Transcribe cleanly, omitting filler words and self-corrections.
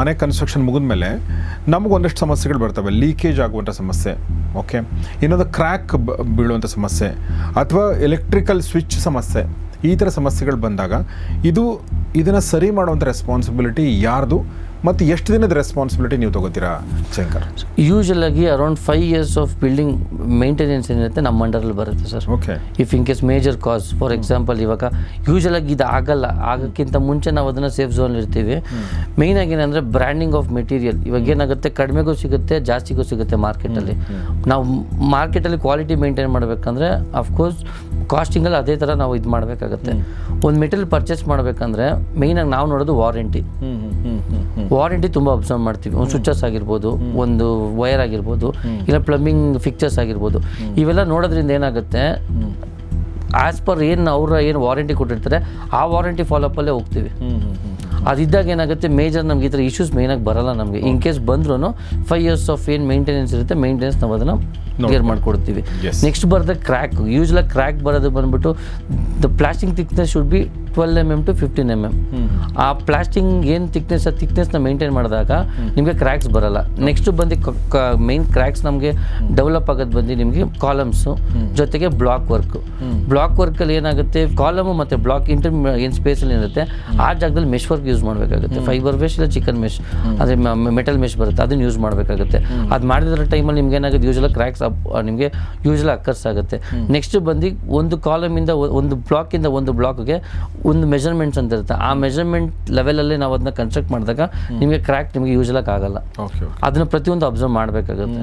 ಮನೆ ಕನ್ಸ್ಟ್ರಕ್ಷನ್ ಮುಗಿದ್ಮೇಲೆ ನಮಗೊಂದಷ್ಟು ಸಮಸ್ಯೆಗಳು ಬರ್ತವೆ. ಲೀಕೇಜ್ ಆಗುವಂಥ ಸಮಸ್ಯೆ, ಓಕೆ, ಇನ್ನೊಂದು ಕ್ರ್ಯಾಕ್ ಬೀಳುವಂಥ ಸಮಸ್ಯೆ ಅಥವಾ ಎಲೆಕ್ಟ್ರಿಕಲ್ ಸ್ವಿಚ್ ಸಮಸ್ಯೆ, ಈ ಥರ ಸಮಸ್ಯೆಗಳು ಬಂದಾಗ ಇದನ್ನು ಸರಿ ಮಾಡುವಂಥ ರೆಸ್ಪಾನ್ಸಿಬಿಲಿಟಿ ಯಾರ್ದು ಮತ್ತು ಎಷ್ಟು ದಿನದ ರೆಸ್ಪಾನ್ಸಿಬಿಲಿಟಿ ನೀವು ತಗೋತೀರಾ ಶಂಕರ್? ಯೂಶಲ್ ಆಗಿ around 5 years of building maintenance ಏನಿರುತ್ತೆ ನಮ್ಮ ಅಂಡರಲ್ಲಿ ಬರುತ್ತೆ sir. Okay. If in case major cause, for example ಇವಾಗ ಯೂಶಲ್ ಆಗಿ ಇದು ಆಗೋಕ್ಕಿಂತ ಮುಂಚೆ ನಾವು ಅದನ್ನು ಸೇಫ್ ಝೋನ್ ಇರ್ತೀವಿ. ಮೇಯ್ನ್ ಆಗಿ ಏನಂದರೆ ಬ್ರ್ಯಾಂಡಿಂಗ್ ಆಫ್ ಮೆಟೀರಿಯಲ್. ಇವಾಗ ಏನಾಗುತ್ತೆ, ಕಡಿಮೆಗೂ ಸಿಗುತ್ತೆ, ಜಾಸ್ತಿಗೂ ಸಿಗುತ್ತೆ ಮಾರ್ಕೆಟಲ್ಲಿ. ನಾವು ಮಾರ್ಕೆಟಲ್ಲಿ ಕ್ವಾಲಿಟಿ ಮೇಂಟೈನ್ ಮಾಡಬೇಕಂದ್ರೆ ಅಫ್ಕೋರ್ಸ್ ಕಾಸ್ಟಿಂಗಲ್ಲಿ ಅದೇ ಥರ ನಾವು ಇದು ಮಾಡಬೇಕಾಗತ್ತೆ. ಒಂದು ಮೆಟೀರಿಯಲ್ ಪರ್ಚೇಸ್ ಮಾಡಬೇಕಂದ್ರೆ ಮೇಯ್ನಾಗಿ ನಾವು ನೋಡೋದು ವಾರಂಟಿ ತುಂಬ ಅಬ್ಸರ್ವ್ ಮಾಡ್ತೀವಿ. ಒಂದು ಸ್ವಿಚಸ್ ಆಗಿರ್ಬೋದು, ಒಂದು ವೈರ್ ಆಗಿರ್ಬೋದು, ಇಲ್ಲ ಪ್ಲಂಬಿಂಗ್ ಫಿಕ್ಚರ್ಸ್ ಆಗಿರ್ಬೋದು. ಇವೆಲ್ಲ ನೋಡೋದ್ರಿಂದ ಏನಾಗುತ್ತೆ, ಆ್ಯಸ್ ಪರ್ ಏನು ವಾರಂಟಿ ಕೊಟ್ಟಿರ್ತಾರೆ ಆ ವಾರಂಟಿ ಫಾಲೋಅಪ್ಪಲ್ಲೇ ಹೋಗ್ತೀವಿ. ಅದಿದ್ದಾಗ ಏನಾಗುತ್ತೆ, ಮೇಜರ್ ನಮ್ಗೆ ಈ ಥರ ಇಶ್ಯೂಸ್ ಮೇಯ್ನಾಗಿ ಬರಲ್ಲ ನಮಗೆ. ಇನ್ ಕೇಸ್ ಬಂದ್ರೂ 5 years ಆಫ್ ಏನು ಮೇಂಟೆನೆನ್ಸ್ ಇರುತ್ತೆ, ಮೇಂಟೆನೆನ್ಸ್ ನಾವು ಅದನ್ನು ಕ್ಲಿಯರ್ ಮಾಡಿಕೊಡ್ತೀವಿ. ನೆಕ್ಸ್ಟ್ ಬರೋದು ಕ್ರ್ಯಾಕ್. ಯೂಶ್ವಲಾಗಿ ಕ್ರ್ಯಾಕ್ ಬರೋದು ಬಂದ್ಬಿಟ್ಟು the plastering thickness should be 12 mm to 15 mm. ಆ ಪ್ಲಾಸ್ಟಿಂಗ್ ಏನು ಥಿಕ್ನೆಸ್ನ ಮೇಂಟೈನ್ ಮಾಡಿದಾಗ ನಿಮಗೆ ಕ್ರ್ಯಾಕ್ಸ್ ಬರಲ್ಲ. ನೆಕ್ಸ್ಟ್ ಬಂದು ಮೇನ್ ಕ್ರ್ಯಾಕ್ಸ್ ನಮಗೆ ಡೆವಲಪ್ ಆಗೋದು ಬಂದು ನಿಮಗೆ ಕಾಲಮ್ಸು ಜೊತೆಗೆ ಬ್ಲಾಕ್ ವರ್ಕಲ್ಲಿ ಏನಾಗುತ್ತೆ, ಕಾಲಮು ಮತ್ತು ಬ್ಲಾಕ್ ಏನು ಸ್ಪೇಸಲ್ಲಿ ಏನಿರುತ್ತೆ ಆ ಜಾಗದಲ್ಲಿ ಮೆಶ್ ವರ್ಕ್ ಯೂಸ್ ಮಾಡಬೇಕಾಗುತ್ತೆ. ಫೈಬರ್ ಮೆಶ್ ಇಲ್ಲ ಚಿಕನ್ ಮೆಶ್, ಅಂದರೆ ಮೆಟಲ್ ಮೆಶ್ ಬರುತ್ತೆ, ಅದನ್ನು ಯೂಸ್ ಮಾಡಬೇಕಾಗುತ್ತೆ. ಅದು ಮಾಡಿದ್ರ ಟೈಮಲ್ಲಿ ನಿಮ್ಗೆ ಏನಾಗುತ್ತೆ, ಯೂಶಲಾಗಿ ಕ್ರ್ಯಾಕ್ಸ್ ನಿಮಗೆ ಯೂಶಲಾಗಿ ಅಕ್ಕರ್ಸ್ ಆಗುತ್ತೆ. ನೆಕ್ಸ್ಟ್ ಬಂದು ಒಂದು ಕಾಲಮಿಂದ ಒಂದು ಬ್ಲಾಕಿಂದ ಒಂದು ಬ್ಲಾಕ್ಗೆ ಒಂದು ಮೆಜರ್ಮೆಂಟ್ಸ್ ಅಂತ ಇರುತ್ತೆ. ಆ ಮೆಜರ್ಮೆಂಟ್ ಲೆವೆಲಲ್ಲಿ ನಾವು ಅದನ್ನ ಕನ್ಸ್ಟ್ರಕ್ಟ್ ಮಾಡಿದಾಗ ನಿಮಗೆ ಕ್ರ್ಯಾಕ್ ನಿಮಗೆ ಯೂಶಲಾಗಿ ಆಗಲ್ಲ. ಅದನ್ನು ಪ್ರತಿಯೊಂದು ಅಬ್ಸರ್ವ್ ಮಾಡಬೇಕಾಗುತ್ತೆ.